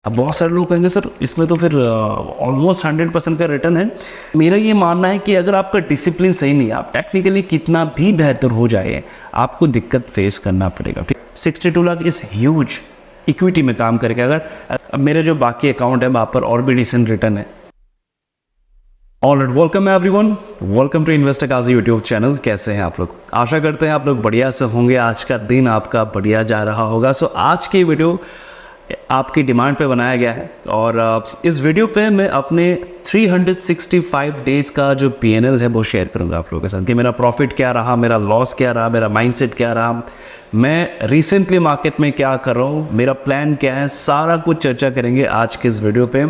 अब बहुत सारे लोग कहेंगे सर इसमें तो फिर ऑलमोस्ट 100% का रिटर्न है। मेरा ये मानना है कि अगर आपका डिसिप्लिन सही नहीं है, आप टेक्निकली कितना भी बेहतर हो जाए, आपको दिक्कत फेस करना पड़ेगा। ठीक, 62 लाख इस ह्यूज इक्विटी में काम करके अगर मेरे जो बाकी अकाउंट है वहाँ पर और भी डिसेंट रिटर्न है। Alright, welcome everyone, welcome to investor Kazi YouTube channel. कैसे हैं आप लोग? आशा करते हैं आप लोग बढ़िया से होंगे। आज का दिन आपका बढ़िया जा रहा होगा। सो आज की वीडियो आपकी डिमांड पे बनाया गया है और इस वीडियो पे मैं अपने 365 डेज़ का जो पीएनएल है वो शेयर करूंगा आप लोगों के साथ कि मेरा प्रॉफिट क्या रहा, मेरा लॉस क्या रहा, मेरा माइंडसेट क्या रहा, मैं रिसेंटली मार्केट में क्या कर रहा हूँ, मेरा प्लान क्या है, सारा कुछ चर्चा करेंगे आज के इस वीडियो पे।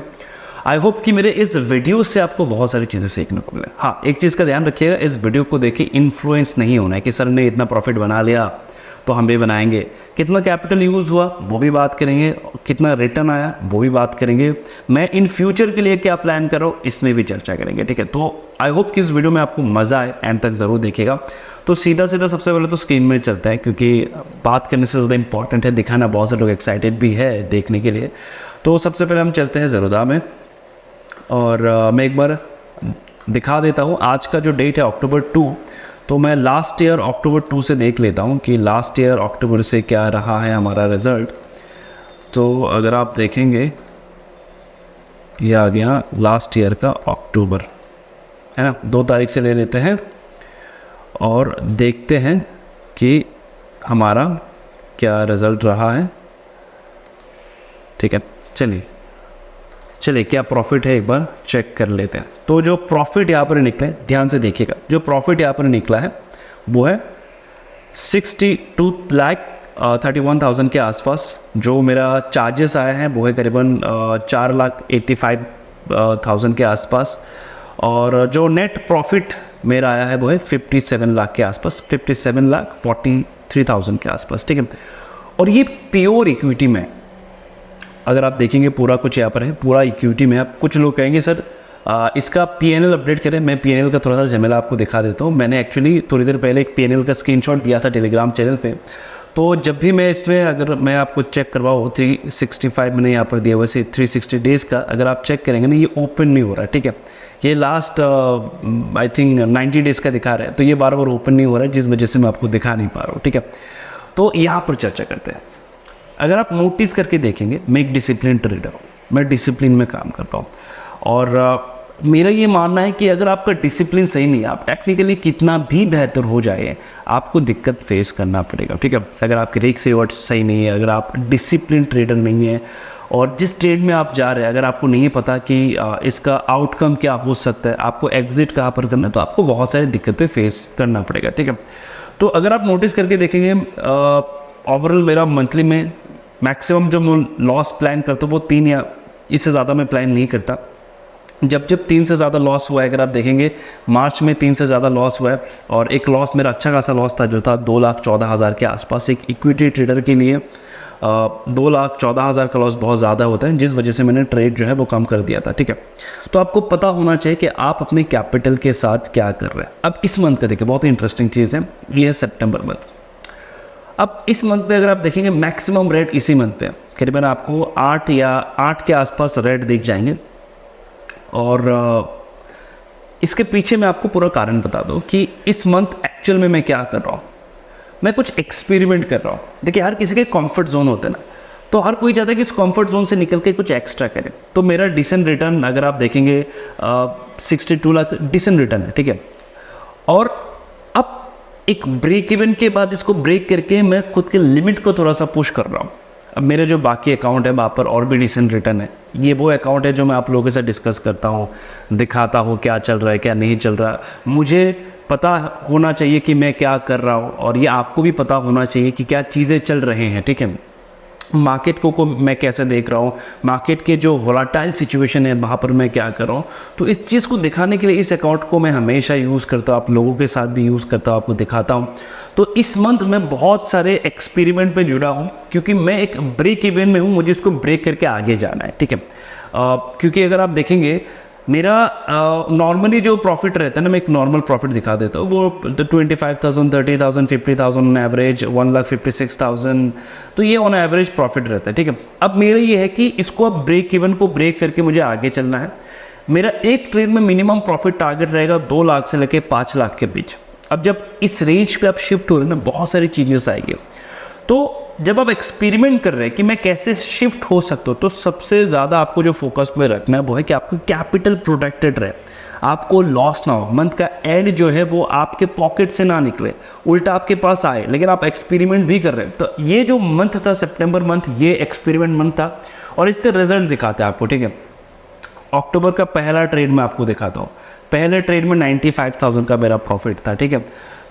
आई होप कि मेरे इस वीडियो से आपको बहुत सारी चीज़ें सीखने को मिले। हाँ, एक चीज़ का ध्यान रखिएगा, इस वीडियो को देख के इन्फ्लुएंस नहीं होना है कि सर ने इतना प्रॉफिट बना लिया तो हम भी बनाएंगे। कितना कैपिटल यूज़ हुआ वो भी बात करेंगे, कितना रिटर्न आया वो भी बात करेंगे, मैं इन फ्यूचर के लिए क्या प्लान कर रहा हूँ इसमें भी चर्चा करेंगे। ठीक है, तो आई होप कि इस वीडियो में आपको मज़ा आए, एंड तक ज़रूर देखिएगा। तो सीधा सबसे पहले तो स्क्रीन में चलता है, क्योंकि बात करने से ज़्यादा इंपॉर्टेंट है दिखाना। बहुत से लोग एक्साइटेड भी है देखने के लिए। तो सबसे पहले हम चलते हैं ज़ेरोधा में और मैं एक बार दिखा देता हूँ आज का जो डेट है अक्टूबर 2। तो मैं लास्ट ईयर अक्टूबर 2 से देख लेता हूँ कि लास्ट ईयर अक्टूबर से क्या रहा है हमारा रिज़ल्ट। तो अगर आप देखेंगे ये आ गया लास्ट ईयर का अक्टूबर, है ना। 2 तारीख से ले लेते हैं और देखते हैं कि हमारा क्या रिज़ल्ट रहा है। ठीक है, चलिए क्या प्रॉफिट है एक बार चेक कर लेते हैं। तो जो प्रॉफिट यहाँ पर निकला है, ध्यान से देखिएगा, जो प्रॉफिट यहाँ पर निकला है वो है 62,31,000 के आसपास। जो मेरा चार्जेस आया है वो है करीबन 4,85,000 के आसपास। और जो नेट प्रॉफिट मेरा आया है वो है 57 लाख के आसपास, 57,43,000 के आसपास। ठीक है, और ये प्योर इक्विटी में, अगर आप देखेंगे पूरा कुछ यहाँ पर है, पूरा इक्विटी में। आप कुछ लोग कहेंगे सर इसका पीएनएल अपडेट करें। मैं पीएनएल का थोड़ा सा झमेला आपको दिखा देता हूँ। मैंने एक्चुअली थोड़ी देर पहले एक पीएनएल का स्क्रीनशॉट दिया था टेलीग्राम चैनल पे। तो जब भी मैं इसमें, अगर मैं आपको चेक करवाऊँ, 365 मैंने यहाँ पर दिया, वैसे 360 डेज़ का अगर आप चेक करेंगे ना, ये ओपन नहीं हो रहा है। ठीक है, ये लास्ट आई थिंक 90 डेज़ का दिखा रहा है, तो ये बार बार ओपन नहीं हो रहा है, जिस वजह से मैं आपको दिखा नहीं पा रहा हूँ। ठीक है, तो यहाँ पर चर्चा करते हैं। अगर आप नोटिस करके देखेंगे, मैं एक डिसिप्लिन ट्रेडर हूँ, मैं डिसिप्लिन में काम करता हूँ और मेरा ये मानना है कि अगर आपका डिसिप्लिन सही नहीं है, आप टेक्निकली कितना भी बेहतर हो जाए, आपको दिक्कत फेस करना पड़ेगा। ठीक है, अगर आपकी रिस्क रिवॉर्ड सही नहीं है, अगर आप डिसिप्लिन ट्रेडर नहीं है और जिस ट्रेड में आप जा रहे हैं, अगर आपको नहीं पता कि इसका आउटकम क्या हो सकता है, आपको एग्जिट कहाँ पर करना है, तो आपको बहुत सारी दिक्कतें फेस करना पड़ेगा। ठीक है, तो अगर आप नोटिस करके देखेंगे, ओवरऑल मेरा मंथली में मैक्सिमम जो मैं लॉस प्लान करता हूँ वो 3 या इससे ज़्यादा मैं प्लान नहीं करता। जब 3 से ज़्यादा लॉस हुआ है, अगर आप देखेंगे मार्च में 3 से ज़्यादा लॉस हुआ है और एक लॉस मेरा अच्छा खासा लॉस था जो था 2,14,000 के आसपास। एक इक्विटी ट्रेडर के लिए 2,14,000 का लॉस बहुत ज़्यादा होता है, जिस वजह से मैंने ट्रेड जो है वो कम कर दिया था। ठीक है, तो आपको पता होना चाहिए कि आप अपने कैपिटल के साथ क्या कर रहे हैं। अब इस मंथ का देखिए, बहुत ही इंटरेस्टिंग चीज़ है, ये है सितंबर मंथ। अब इस मंथ पे अगर आप देखेंगे मैक्सिमम रेट इसी मंथ पे करीबन आपको 8 के आसपास रेट दिख जाएंगे। और इसके पीछे मैं आपको पूरा कारण बता दूं कि इस मंथ एक्चुअल में मैं क्या कर रहा हूँ। मैं कुछ एक्सपेरिमेंट कर रहा हूँ। देखिए, हर किसी के कंफर्ट जोन होते हैं ना, तो हर कोई चाहता है कि इस कंफर्ट जोन से निकल के कुछ एक्स्ट्रा करे। तो मेरा डिसेंट रिटर्न, अगर आप देखेंगे 62 लाख डिसेंट रिटर्न है। ठीक है, और अब एक ब्रेक इवन के बाद इसको ब्रेक करके मैं खुद के लिमिट को थोड़ा सा पुश कर रहा हूँ। अब मेरे जो बाकी अकाउंट है वहाँ पर और भी डिसेंट रिटर्न है। ये वो अकाउंट है जो मैं आप लोगों के साथ डिस्कस करता हूँ, दिखाता हूँ क्या चल रहा है क्या नहीं चल रहा। मुझे पता होना चाहिए कि मैं क्या कर रहा हूँ और ये आपको भी पता होना चाहिए कि क्या चीज़ें चल रहे हैं। ठीक है, मार्केट को मैं कैसे देख रहा हूँ, मार्केट के जो वोलाटाइल सिचुएशन है वहाँ पर मैं क्या कर रहा हूँ। तो इस चीज़ को दिखाने के लिए इस अकाउंट को मैं हमेशा यूज़ करता हूँ, आप लोगों के साथ भी यूज़ करता हूँ, आपको दिखाता हूँ। तो इस मंथ मैं बहुत सारे एक्सपेरिमेंट में जुड़ा हूँ, क्योंकि मैं एक ब्रेक इवन में हूँ, मुझे इसको ब्रेक करके आगे जाना है। ठीक है, क्योंकि अगर आप देखेंगे मेरा नॉर्मली जो प्रॉफिट रहता है ना, मैं एक नॉर्मल प्रॉफिट दिखा देता हूँ, वो 25,000, 30,000, 50,000 ऑन एवरेज, 1,56,000, तो ये ऑन एवरेज प्रॉफिट रहता है, ठीक है। अब मेरा ये है कि इसको अब ब्रेक इवन को ब्रेक करके मुझे आगे चलना है। मेरा एक ट्रेड में मिनिमम प्रॉफिट टारगेट रहेगा 2 लाख से लेकर 5 लाख के बीच। अब जब इस रेंज पे आप शिफ्ट हो रहे हैं ना, बहुत सारी चीज़ें आएंगी। तो जब आप एक्सपेरिमेंट कर रहे हैं कि मैं कैसे शिफ्ट हो सकता हूँ, तो सबसे ज़्यादा आपको जो फोकस में रखना है वो है कि आपका कैपिटल प्रोटेक्टेड रहे, आपको लॉस ना हो, मंथ का एंड जो है वो आपके पॉकेट से ना निकले, उल्टा आपके पास आए, लेकिन आप एक्सपेरिमेंट भी कर रहे हैं। तो ये जो मंथ था सितंबर मंथ, ये एक्सपेरिमेंट मंथ था और इसका रिजल्ट दिखाते हैं आपको, ठीक है। अक्टूबर का पहला ट्रेड मैं आपको दिखाता हूँ। पहले ट्रेड में 95,000 का मेरा प्रॉफिट था, ठीक है।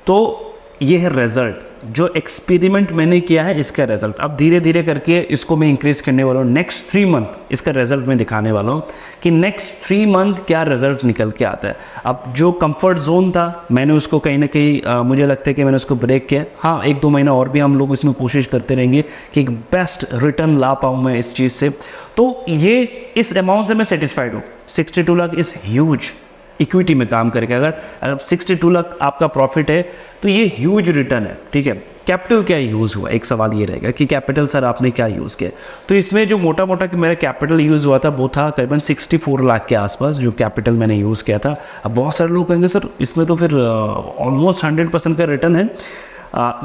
तो ये है रिजल्ट, जो एक्सपेरिमेंट मैंने किया है इसका रिजल्ट। अब धीरे धीरे करके इसको मैं इंक्रीज करने वाला हूँ। नेक्स्ट 3 मंथ इसका रिजल्ट मैं दिखाने वाला हूँ कि नेक्स्ट 3 मंथ क्या रिजल्ट निकल के आता है। अब जो कंफर्ट जोन था मैंने उसको कहीं ना कहीं मुझे लगता है कि मैंने उसको ब्रेक किया। हाँ, 1-2 महीना और भी हम लोग इसमें कोशिश करते रहेंगे कि एक बेस्ट रिटर्न ला पाऊँ मैं इस चीज़ से। तो ये इस अमाउंट से मैं सेटिस्फाइड हूँ। 62 लाख इज़ ह्यूज इक्विटी में काम करके। अगर 62 लाख आपका प्रॉफिट है तो ये ह्यूज रिटर्न है, ठीक है। कैपिटल क्या यूज़ हुआ, एक सवाल ये रहेगा कि कैपिटल सर आपने क्या यूज़ किया। तो इसमें जो मोटा मोटा कि मेरा कैपिटल यूज़ हुआ था वो था करीबन 64 लाख के आसपास जो कैपिटल मैंने यूज़ किया था। अब बहुत सारे लोग कहेंगे सर इसमें तो फिर ऑलमोस्ट 100% का रिटर्न है।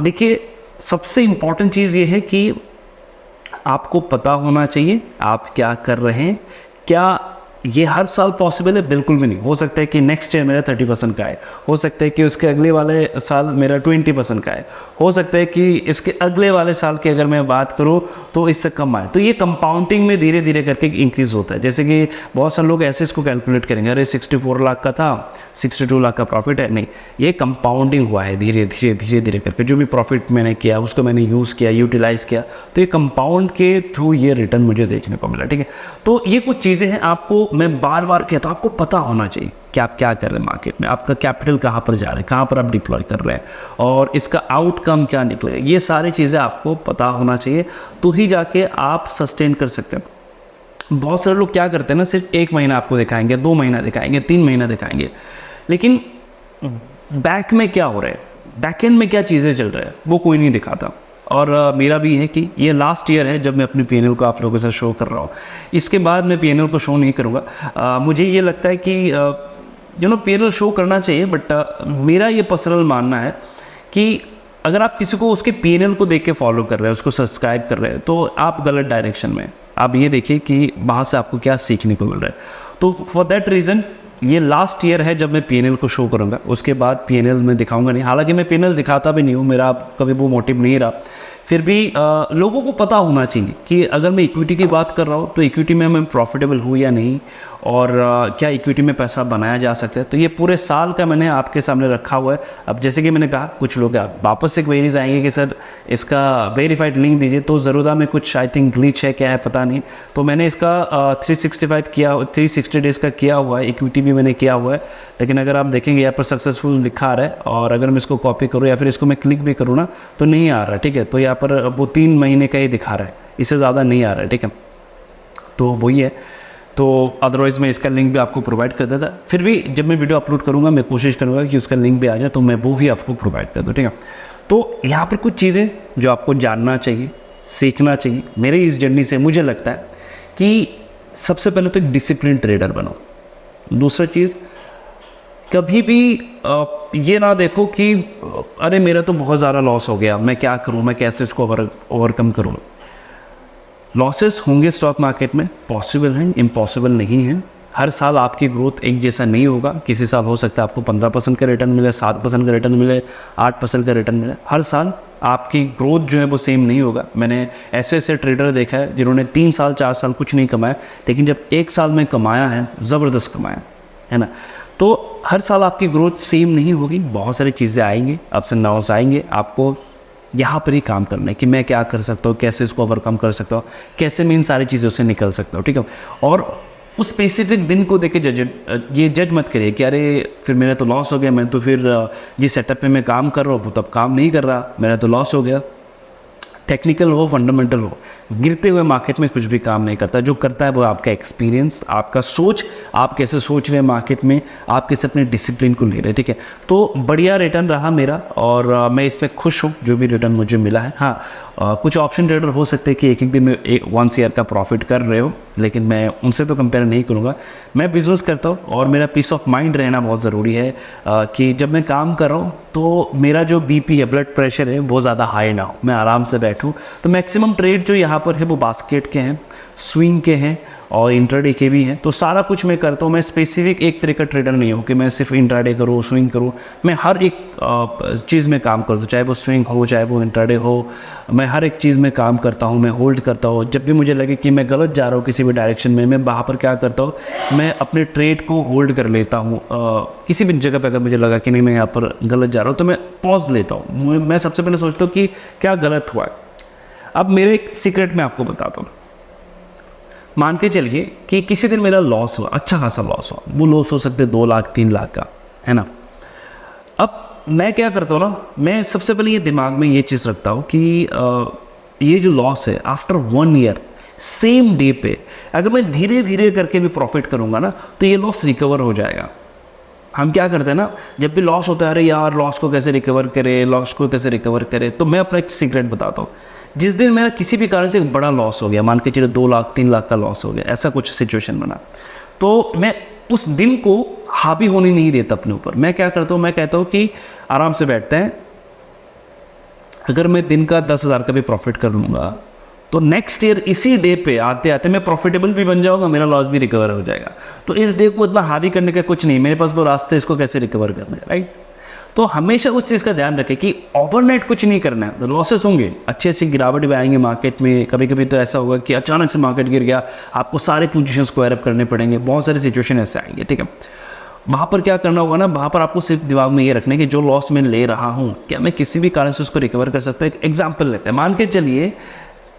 देखिए, सबसे इम्पॉर्टेंट चीज़ ये है कि आपको पता होना चाहिए आप क्या कर रहे हैं। क्या ये हर साल पॉसिबल है? बिल्कुल भी नहीं। हो सकता है कि नेक्स्ट ईयर मेरा 30% का है, हो सकता है कि उसके अगले वाले साल मेरा 20% का है, हो सकता है कि इसके अगले वाले साल की अगर मैं बात करूँ तो इससे कम आए। तो ये कंपाउंडिंग में धीरे धीरे करके इंक्रीज़ होता है। जैसे कि बहुत सारे लोग ऐसे इसको कैलकुलेट करेंगे, अरे 64 लाख का था, 62 लाख का प्रॉफिट है। नहीं, ये कंपाउंडिंग हुआ है धीरे धीरे धीरे धीरे करके। जो भी प्रॉफिट मैंने किया उसको मैंने यूज़ किया, यूटिलाइज़ किया, तो ये कंपाउंड के थ्रू ये रिटर्न मुझे देखने को मिला, ठीक है। तो ये कुछ चीज़ें हैं, आपको मैं बार बार कहता हूँ, आपको पता होना चाहिए कि आप क्या कर रहे हैं मार्केट में, आपका कैपिटल कहाँ पर जा रहा है, कहाँ पर आप डिप्लॉय कर रहे हैं और इसका आउटकम क्या निकले। ये सारी चीज़ें आपको पता होना चाहिए, तो ही जाके आप सस्टेन कर सकते हैं। बहुत सारे लोग क्या करते हैं ना, सिर्फ 1 महीना आपको दिखाएंगे, 2 महीना दिखाएंगे, 3 महीना दिखाएंगे, लेकिन बैक में क्या हो रहा है, बैक एंड में क्या चीज़ें चल रहा है वो कोई नहीं दिखाता। और मेरा भी है कि ये लास्ट ईयर है जब मैं अपनी पीएनएल को आप लोगों के साथ शो कर रहा हूँ। इसके बाद मैं पीएनएल को शो नहीं करूँगा। मुझे ये लगता है कि पीएनएल शो करना चाहिए, बट मेरा ये पर्सनल मानना है कि अगर आप किसी को उसके पीएनएल को देख के फॉलो कर रहे हैं, उसको सब्सक्राइब कर रहे हैं, तो आप गलत डायरेक्शन में। आप ये देखिए कि वहाँ से आपको क्या सीखने को मिल रहा है। तो फॉर दैट रीज़न ये लास्ट ईयर है जब मैं पीएनएल को शो करूँगा, उसके बाद पीएनएल में दिखाऊंगा नहीं। हालांकि मैं पीएनएल दिखाता भी नहीं हूँ, मेरा कभी वो मोटिव नहीं रहा। फिर भी लोगों को पता होना चाहिए कि अगर मैं इक्विटी की बात कर रहा हूँ तो इक्विटी में मैं प्रॉफिटेबल हूँ या नहीं, और क्या इक्विटी में पैसा बनाया जा सकता है। तो ये पूरे साल का मैंने आपके सामने रखा हुआ है। अब जैसे कि मैंने कहा, कुछ लोग वापस से क्वेरीज आएंगे कि सर इसका वेरीफाइड लिंक दीजिए, तो ज़रूरत में कुछ आई थिंक ग्लिच है, क्या है पता नहीं। तो मैंने इसका 360 डेज़ का किया हुआ है, इक्विटी भी मैंने किया हुआ है। लेकिन अगर आप देखेंगे यहाँ पर सक्सेसफुल लिखा रहा है, और अगर मैं इसको कॉपी करूँ या फिर इसको मैं क्लिक भी करूँ ना तो नहीं आ रहा है, ठीक है। तो यहाँ पर वो 3 महीने का ही दिखा रहा है, इससे ज़्यादा नहीं आ रहा है, ठीक है। तो वही है। तो अदरवाइज़ मैं इसका लिंक भी आपको प्रोवाइड कर देता। फिर भी जब मैं वीडियो अपलोड करूँगा मैं कोशिश करूँगा कि उसका लिंक भी आ जाए, तो मैं वो भी आपको प्रोवाइड कर दूँ, ठीक है। तो यहाँ पर कुछ चीज़ें जो आपको जानना चाहिए, सीखना चाहिए। मेरे इस जर्नी से मुझे लगता है कि सबसे पहले तो एक डिसिप्लिन ट्रेडर बनो। दूसरा चीज़, कभी भी ये ना देखो कि अरे मेरा तो बहुत ज़्यादा लॉस हो गया, मैं क्या करूँ, मैं कैसे इसको ओवरकम करूँ। लॉसेस होंगे स्टॉक मार्केट में, पॉसिबल हैं, इम्पॉसिबल नहीं है। हर साल आपकी ग्रोथ एक जैसा नहीं होगा। किसी साल हो सकता है आपको 15% का रिटर्न मिले, 7% का रिटर्न मिले, 8% का रिटर्न मिले। हर साल आपकी ग्रोथ जो है वो सेम नहीं होगा। मैंने ऐसे ऐसे ट्रेडर देखा है जिन्होंने 3 साल 4 साल कुछ नहीं कमाया, लेकिन जब 1 साल में कमाया है, ज़बरदस्त कमाया है ना। तो हर साल आपकी ग्रोथ सेम नहीं होगी, बहुत सारी चीज़ें आएंगी, अप्स एंड डाउन्स आएंगे। आपको यहाँ पर ही काम करना है कि मैं क्या कर सकता हूँ, कैसे इसको ओवरकम कर सकता हूँ, कैसे मैं इन सारी चीज़ों से निकल सकता हूँ, ठीक है। और उस स्पेसिफिक दिन को देख के ये जज मत करिए कि अरे फिर मेरा तो लॉस हो गया, मैं तो फिर जिस सेटअप पे मैं काम कर रहा हूँ वो तब काम नहीं कर रहा, मेरा तो लॉस हो गया। टेक्निकल हो फंडामेंटल हो, गिरते हुए मार्केट में कुछ भी काम नहीं करता। जो करता है वो आपका एक्सपीरियंस, आपका सोच, आप कैसे सोच रहे हैं मार्केट में, आप कैसे अपने डिसिप्लिन को ले रहे हैं, ठीक है। तो बढ़िया रिटर्न रहा मेरा और मैं इसमें खुश हूँ जो भी रिटर्न मुझे मिला है। हाँ, कुछ ऑप्शन ट्रेडर हो सकते हैं कि एक दिन में 1 ईयर का प्रॉफिट कर रहे हो, लेकिन मैं उनसे तो कंपेयर नहीं करूँगा। मैं बिजनेस करता हूँ और मेरा पीस ऑफ माइंड रहना बहुत ज़रूरी है कि जब मैं काम कर रहा हूँ तो मेरा जो बीपी है, ब्लड प्रेशर है, वो ज़्यादा हाई ना हो, मैं आराम से बैठूँ। तो मैक्सिमम ट्रेड जो यहाँ पर है वो बास्केट के हैं, स्विंग के हैं और इंट्राडे के भी हैं। तो सारा कुछ मैं करता हूँ। मैं स्पेसिफिक एक तरह का ट्रेडर नहीं हूँ कि मैं सिर्फ इंट्राडे करूँ, स्विंग करूँ। मैं हर एक चीज़ में काम करता हूँ, चाहे वो स्विंग हो चाहे वो इंट्राडे हो। मैं हर एक चीज़ में काम करता हूँ, मैं होल्ड करता हूँ। जब भी मुझे लगे कि मैं गलत जा रहा हूँ किसी भी डायरेक्शन में, मैं वहाँ पर क्या करता हूँ, मैं अपने ट्रेड को होल्ड कर लेता हूँ। किसी भी जगह पर अगर मुझे लगा कि नहीं मैं यहाँ पर गलत जा रहा हूँ तो मैं पॉज लेता हूँ। मैं सबसे पहले सोचता हूँ कि क्या गलत हुआ है। अब मेरे एक सीक्रेट मैं आपको बताता हूँ। मान के चलिए कि किसी दिन मेरा लॉस हुआ, अच्छा खासा लॉस हुआ। वो लॉस हो सकते 2 लाख 3 लाख का, है ना। अब मैं क्या करता हूँ ना, मैं सबसे पहले ये दिमाग में ये चीज़ रखता हूँ कि ये जो लॉस है आफ्टर 1 ईयर सेम डे पे अगर मैं धीरे धीरे करके भी प्रॉफिट करूँगा ना तो ये लॉस रिकवर हो जाएगा। हम क्या करते हैं ना, जब भी लॉस होता है, अरे यार लॉस को कैसे रिकवर करें, लॉस को कैसे रिकवर करें। तो मैं अपना एक सीक्रेट बताता हूँ। जिस दिन मेरा किसी भी कारण से एक बड़ा लॉस हो गया, मान के चलिए 2 लाख 3 लाख का लॉस हो गया, ऐसा कुछ सिचुएशन बना, तो मैं उस दिन को हावी होने नहीं देता अपने ऊपर। मैं क्या करता हूँ, मैं कहता हूँ कि आराम से बैठते हैं। अगर मैं दिन का 10,000 का भी प्रॉफिट कर लूँगा तो नेक्स्ट ईयर इसी डे पे आते आते मैं प्रॉफिटेबल भी बन जाऊँगा, मेरा लॉस भी रिकवर हो जाएगा। तो इस डे को इतना हावी करने का कुछ नहीं, मेरे पास वो रास्ते, इसको कैसे रिकवर करना है, राइट। तो हमेशा उस चीज़ का ध्यान रखें कि ओवरनाइट कुछ नहीं करना है। लॉसेस होंगे, अच्छे गिरावट भी आएंगे मार्केट में। कभी कभी तो ऐसा होगा कि अचानक से मार्केट गिर गया, आपको सारे पोजीशन स्क्वायर अप करने पड़ेंगे, बहुत सारे सिचुएशन ऐसे आएंगे, ठीक है। वहाँ पर क्या करना होगा ना, वहाँ पर आपको सिर्फ दिमाग में ये रखना है कि जो लॉस मैं ले रहा हूँ क्या मैं किसी भी कारण से उसको रिकवर कर सकता हूँ। एक एग्जाम्पल लेते हैं, मान के चलिए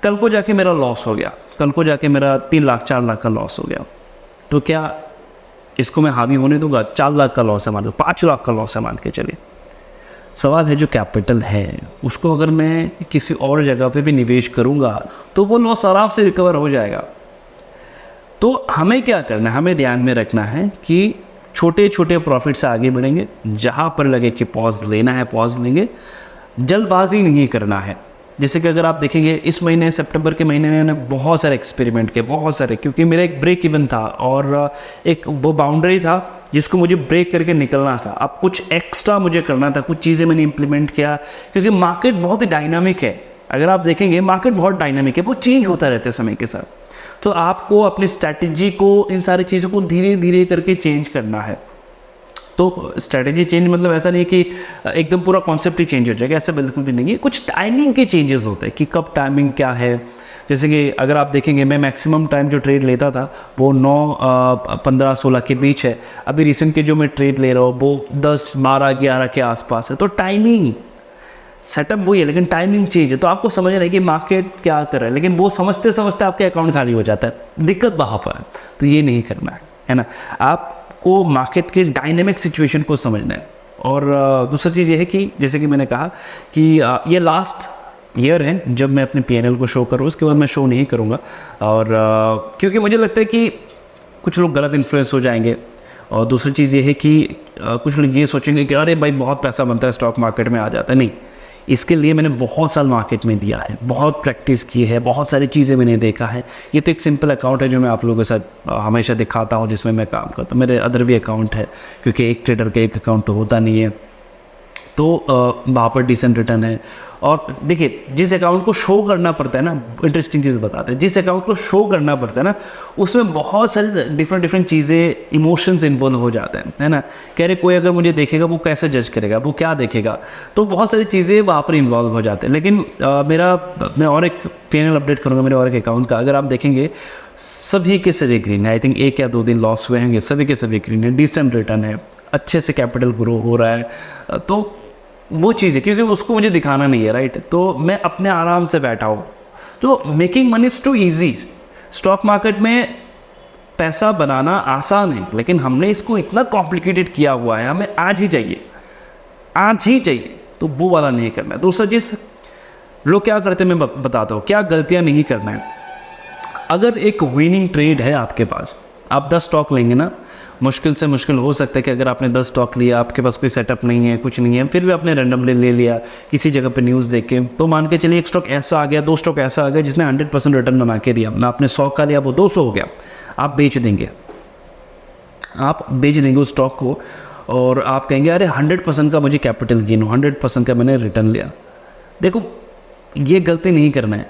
कल को जाके मेरा लॉस हो गया, कल को जाके मेरा 3 लाख 4 लाख का लॉस हो गया, तो क्या इसको मैं हावी होने दूंगा? 4 लाख का लॉस है मान लो, 5 लाख का लॉस है मान के चलिए। सवाल है जो कैपिटल है उसको अगर मैं किसी और जगह पे भी निवेश करूंगा तो वो लॉस आराम से रिकवर हो जाएगा। तो हमें क्या करना है, हमें ध्यान में रखना है कि छोटे छोटे प्रॉफिट से आगे बढ़ेंगे। जहाँ पर लगे कि पॉज लेना है पॉज लेंगे, जल्दबाजी नहीं करना है। जैसे कि अगर आप देखेंगे इस महीने सितंबर के महीने में मैंने बहुत सारे एक्सपेरिमेंट किए, बहुत सारे, क्योंकि मेरा एक ब्रेक इवन था और एक वो बाउंड्री था जिसको मुझे ब्रेक करके निकलना था। अब कुछ एक्स्ट्रा मुझे करना था, कुछ चीज़ें मैंने इंप्लीमेंट किया, क्योंकि मार्केट बहुत ही डायनामिक है। अगर आप देखेंगे मार्केट बहुत डायनामिक है, वो चेंज होता रहता है समय के साथ। तो आपको अपनी स्ट्रैटेजी को, इन सारी चीज़ों को धीरे धीरे करके चेंज करना है। तो स्ट्रैटेजी चेंज मतलब ऐसा नहीं कि एकदम पूरा कॉन्सेप्ट ही चेंज हो जाएगा, ऐसा बिल्कुल भी नहीं है। कुछ टाइमिंग के चेंजेस होते हैं कि कब टाइमिंग क्या है। जैसे कि अगर आप देखेंगे मैं मैक्सिमम टाइम जो ट्रेड लेता था वो 9, 15, 16 के बीच है। अभी रिसेंट के जो मैं ट्रेड ले रहा हूँ वो 10, 12, 11 के आसपास है। तो टाइमिंग सेटअप वही है लेकिन टाइमिंग चेंज है। तो आपको समझना है कि मार्केट क्या कर रहा है, लेकिन वो समझते समझते आपके अकाउंट खाली हो जाता है, दिक्कत वहाँ पर है। तो ये नहीं करना है ना। आपको मार्केट के डायनेमिक सिचुएशन को समझना है। और दूसरी चीज़ ये है कि जैसे कि मैंने कहा कि ये लास्ट ईयर है जब मैं अपने PNL को शो करूँ, उसके बाद मैं शो नहीं करूँगा। और क्योंकि मुझे लगता है कि कुछ लोग गलत इन्फ्लुएंस हो जाएंगे। और दूसरी चीज़ ये है कि कुछ लोग ये सोचेंगे कि अरे भाई बहुत पैसा बनता है स्टॉक मार्केट में आ जाता है। नहीं, इसके लिए मैंने बहुत साल मार्केट में दिया है, बहुत प्रैक्टिस की है, बहुत सारी चीज़ें मैंने देखा है। ये तो एक सिंपल अकाउंट है जो मैं आप लोगों के साथ हमेशा दिखाता हूँ, जिसमें मैं काम करता हूँ। मेरे अदर भी अकाउंट है, क्योंकि एक ट्रेडर का एक अकाउंट तो होता नहीं है। तो वहाँ पर डिसेंट रिटर्न है। और देखिए जिस अकाउंट को शो करना पड़ता है ना, इंटरेस्टिंग चीज़ बताते हैं, जिस अकाउंट को शो करना पड़ता है ना उसमें बहुत सारी डिफरेंट चीज़ें, इमोशंस इन्वॉल्व हो जाते हैं, है ना। कह रहे कोई अगर मुझे देखेगा वो कैसे जज करेगा, वो क्या देखेगा, तो बहुत सारी चीज़ें वहाँ पर इन्वॉल्व हो जाते हैं। लेकिन मैं और एक PNL अपडेट करूँगा मेरे और एक अकाउंट का। अगर आप देखेंगे सभी के सभी ग्रीन है। आई थिंक 1 या 2 दिन लॉस हुए होंगे, सभी के सभी ग्रीन है, डिसेंट रिटर्न है, अच्छे से कैपिटल ग्रो हो रहा है। तो वो चीज़ है, क्योंकि उसको मुझे दिखाना नहीं है, राइट। तो मैं अपने आराम से बैठा हूँ। तो making money is too easy. Stock market में पैसा बनाना आसान है, लेकिन हमने इसको इतना कॉम्प्लिकेटेड किया हुआ है, हमें आज ही चाहिए, आज ही चाहिए। तो वो वाला नहीं करना है। दूसरा चीज़, लोग क्या करते हैं मैं बताता हूँ, क्या गलतियाँ नहीं करना है। अगर एक विनिंग ट्रेड है आपके पास, आप 10 स्टॉक लेंगे ना, मुश्किल से मुश्किल हो सकता है कि अगर आपने 10 स्टॉक लिया, आपके पास कोई सेटअप नहीं है, कुछ नहीं है, फिर भी आपने रैंडमली ले लिया किसी जगह पे न्यूज़ देख के, तो मान के चलिए एक स्टॉक ऐसा आ गया, 2 स्टॉक ऐसा आ गया जिसने 100% रिटर्न बना के दिया ना, आपने 100 का लिया वो 200 हो गया, आप बेच देंगे, आप बेच देंगे उस स्टॉक को और आप कहेंगे अरे 100% का मुझे कैपिटल गेन हो, 100% का मैंने रिटर्न लिया। देखो ये गलती नहीं करना है।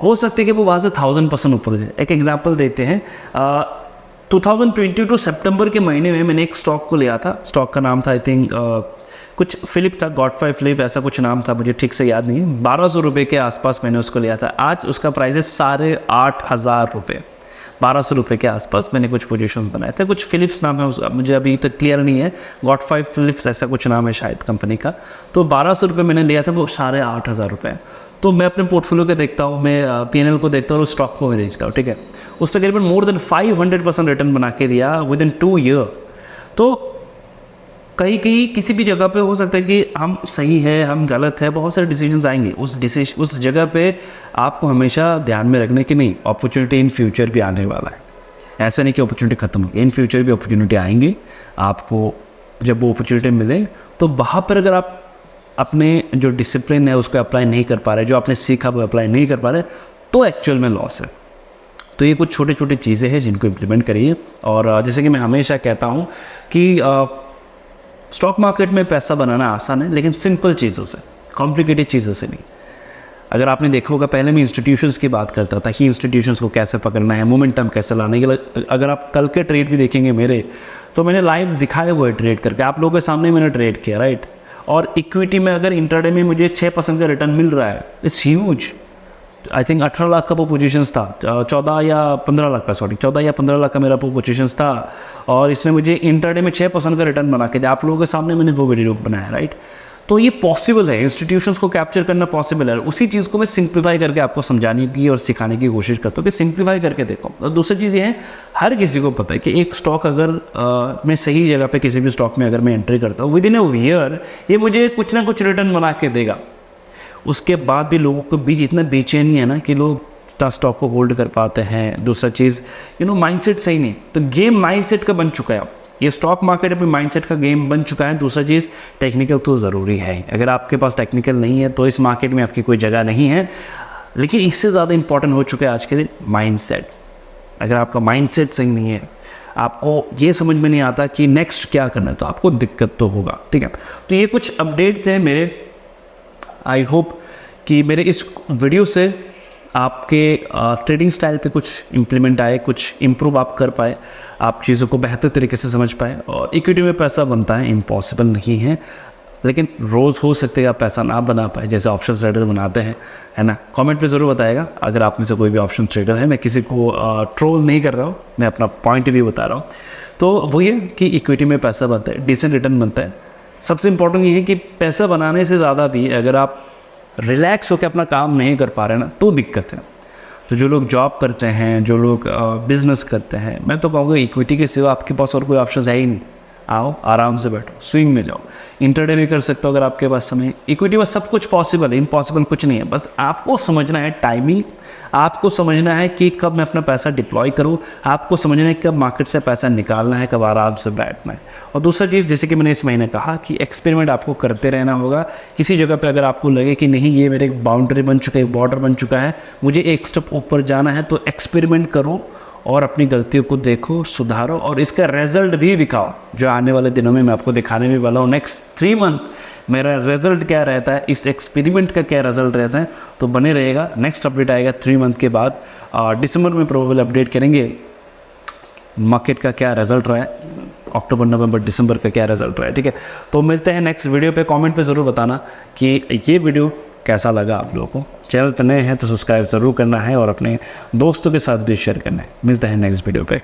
हो सकता है कि वो वहाँ से 1000% ऊपर जाए। एक एग्जांपल देते हैं, 2022 सितंबर के महीने में मैंने एक स्टॉक को लिया था, स्टॉक का नाम था आई थिंक कुछ फिलिप था, गॉडफ्राई फिलिप ऐसा कुछ नाम था, मुझे ठीक से याद नहीं है। 1200 रुपये के आसपास मैंने उसको लिया था। आज उसका प्राइस है 8500 रुपये। 1200 रुपये के आसपास मैंने कुछ पोजीशंस बनाए थे, कुछ फिलिप्स नाम है उसका, मुझे अभी तक क्लियर नहीं है, गॉडफ्राई फिलिप्स ऐसा कुछ नाम है शायद कंपनी का। तो 1200 रुपये मैंने लिया था, वो 8500 रुपये। तो मैं अपने पोर्टफोलियो को देखता हूँ, मैं पीएनएल को देखता हूँ और स्टॉक को मैं देखता हूँ, ठीक है। उसने तकरीबन मोर देन 500% रिटर्न बना के दिया विद इन 2 ईयर। तो कहीं किसी भी जगह पे हो सकता है कि हम सही है, हम गलत है, बहुत सारे डिसीजंस आएंगे। उस जगह पे आपको हमेशा ध्यान में रखने की नहीं, अपॉर्चुनिटी इन फ्यूचर भी आने वाला है। ऐसा नहीं कि अपॉर्चुनिटी खत्म होगी, इन फ्यूचर भी अपॉर्चुनिटी आएंगी। आपको जब वो अपॉर्चुनिटी मिले तो वहाँ पर अगर आप अपने जो डिसिप्लिन है उसको अप्लाई नहीं कर पा रहे, जो आपने सीखा वो अप्लाई नहीं कर पा रहे, तो एक्चुअल में लॉस है। तो ये कुछ छोटे छोटे चीज़ें हैं जिनको इम्प्लीमेंट करिए। और जैसे कि मैं हमेशा कहता हूँ कि स्टॉक मार्केट में पैसा बनाना आसान है, लेकिन सिंपल चीज़ों से, कॉम्प्लिकेटेड चीज़ों से नहीं। अगर आपने देखा होगा, पहले मैं इंस्टीट्यूशंस की बात करता था कि इंस्टीट्यूशंस को कैसे पकड़ना है, मोमेंटम कैसे लाना है। अगर आप कल के ट्रेड भी देखेंगे मेरे, तो मैंने लाइव दिखाया हुआ है ट्रेड करके, आप लोगों के सामने मैंने ट्रेड किया, राइट। और इक्विटी में अगर इंट्राडे में मुझे 6% का रिटर्न मिल रहा है, it's huge. I think 18 lakh का वो पोजीशंस था, 14 या 15 लाख का, सॉरी 14 या 15 लाख का मेरा वो पोजीशंस था, और इसमें मुझे इंट्राडे में 6% का रिटर्न बना के दिया। आप लोगों के सामने मैंने वो वीडियो बनाया, राइट। तो ये पॉसिबल है, इंस्टीट्यूशंस को कैप्चर करना पॉसिबल है। उसी चीज़ को मैं सिंप्लीफाई करके आपको समझाने की और सिखाने की कोशिश करता हूँ कि सिंप्लीफाई करके देखो। और दूसरी चीज़ ये है, हर किसी को पता है कि एक स्टॉक अगर मैं सही जगह पे किसी भी स्टॉक में अगर मैं एंट्री करता हूँ, विद इन अ ईयर ये मुझे कुछ ना कुछ रिटर्न बना के देगा। उसके बाद भी लोगों के बीच इतना बेचैनी है ना कि लोग स्टॉक को होल्ड कर पाते हैं। दूसरा चीज़ माइंडसेट सही नहीं, तो गेम माइंडसेट का बन चुका है। ये स्टॉक मार्केट अपने माइंडसेट का गेम बन चुका है। दूसरा चीज़ टेक्निकल तो ज़रूरी है, अगर आपके पास टेक्निकल नहीं है तो इस मार्केट में आपकी कोई जगह नहीं है। लेकिन इससे ज़्यादा इंपॉर्टेंट हो चुका है आज के दिन माइंडसेट। अगर आपका माइंडसेट सही नहीं है, आपको ये समझ में नहीं आता कि नेक्स्ट क्या करना है, तो आपको दिक्कत तो होगा, ठीक है। तो ये कुछ अपडेट थे मेरे। आई होप कि मेरे इस वीडियो से आपके ट्रेडिंग स्टाइल पे कुछ इम्प्लीमेंट आए, कुछ इम्प्रूव आप कर पाए, आप चीज़ों को बेहतर तरीके से समझ पाए। और इक्विटी में पैसा बनता है, इम्पॉसिबल नहीं है, लेकिन रोज़ हो सकते हैं आप पैसा ना बना पाए जैसे ऑप्शन ट्रेडर बनाते हैं, है ना। कमेंट पे ज़रूर बताएगा अगर आप में से कोई भी ऑप्शन ट्रेडर है। मैं किसी को ट्रोल नहीं कर रहा हूँ, मैं अपना पॉइंट भी बता रहा हूँ। तो वो ये कि इक्विटी में पैसा बनता है, डिसेंट रिटर्न बनता है। सबसे इम्पोर्टेंट ये है कि पैसा बनाने से ज़्यादा भी अगर आप रिलैक्स होकर अपना काम नहीं कर पा रहे ना, तो दिक्कत है। तो जो लोग जॉब करते हैं, जो लोग बिज़नेस करते हैं, मैं तो कहूँगा इक्विटी के सिवा आपके पास और कोई ऑप्शन है ही नहीं। आओ आराम से बैठो, स्विंग में जाओ, इंटरडे भी कर सकते हो अगर आपके पास समय। इक्विटी में सब कुछ पॉसिबल है, इम्पॉसिबल कुछ नहीं है। बस आपको समझना है टाइमिंग, आपको समझना है कि कब मैं अपना पैसा डिप्लॉय करूँ, आपको समझना है कब मार्केट से पैसा निकालना है, कब आराम से बैठना है। और दूसरा चीज़, जैसे कि मैंने इस महीने कहा कि एक्सपेरिमेंट आपको करते रहना होगा। किसी जगह पे अगर आपको लगे कि नहीं ये मेरे एक बाउंड्री बन चुका है, एक बॉर्डर बन चुका है, मुझे एक स्टेप ऊपर जाना है, तो एक्सपेरिमेंट करो और अपनी गलतियों को देखो, सुधारो और इसका रिजल्ट भी दिखाओ, जो आने वाले दिनों में मैं आपको दिखाने भी वाला हूँ। नेक्स्ट 3 मंथ मेरा रिजल्ट क्या रहता है, इस एक्सपेरिमेंट का क्या रिजल्ट रहता है, तो बने रहेगा। नेक्स्ट अपडेट आएगा 3 मंथ के बाद, दिसंबर में प्रोबेबल अपडेट करेंगे मार्केट का क्या रिजल्ट रहा है, अक्टूबर नवंबर दिसंबर का क्या रिजल्ट रहा है, ठीक है। तो मिलते हैं नेक्स्ट वीडियो पे। कमेंट पे ज़रूर बताना कि ये वीडियो कैसा लगा आप लोगों को। चैनल पर नए हैं तो सब्सक्राइब ज़रूर करना है और अपने दोस्तों के साथ भी शेयर करना है। मिलते हैं नेक्स्ट वीडियो पे।